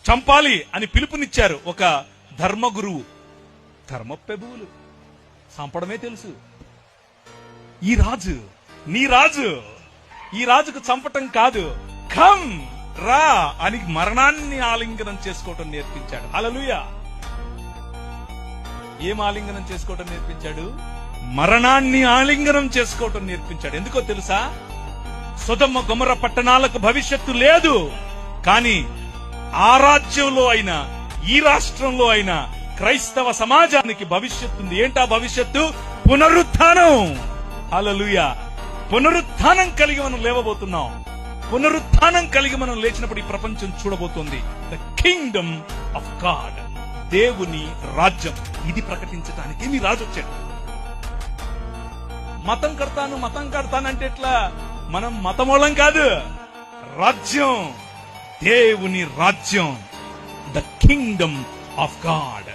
చంపాలి అని పిలుపునిచ్చారు ఒక ధర్మగురువు. ధర్మప్రభువులు చంపడమే తెలుసు. ఈ రాజు, నీ రాజు, ఈ రాజుకు చంపటం కాదు, కమ్ రా అని మరణాన్ని ఆలింగనం చేసుకోవటం నేర్పించాడు. హల్లెలూయా. ఏం ఆలింగనం చేసుకోవటం నేర్పించాడు? మరణాన్ని ఆలింగనం చేసుకోవటం నేర్పించాడు. ఎందుకో తెలుసా? సొదొమ గొమొర్రా పట్టణాలకు భవిష్యత్తు లేదు, కానీ ఆ రాజ్యంలో అయినా ఈ రాష్ట్రంలో అయినా క్రైస్తవ సమాజానికి భవిష్యత్తు ఉంది. ఏంటా భవిష్యత్తు? పునరుత్థానం. హల్లెలూయా. పునరుత్థానం కలిగి మనం లేవబోతున్నాం. పునరుత్థానం కలిగి మనం లేచినప్పుడు ఈ ప్రపంచం చూడబోతోంది ద కింగ్డమ్ ఆఫ్ గాడ్, దేవుని రాజ్యం. ఇది ప్రకటించడానికి మీ రాజు వచ్చాడు. మతం కడతానంటే ఎట్లా? మనం మతమూలం కాదు, రాజ్యం, దేవుని రాజ్యం, ద కింగ్డమ్ ఆఫ్ గాడ్.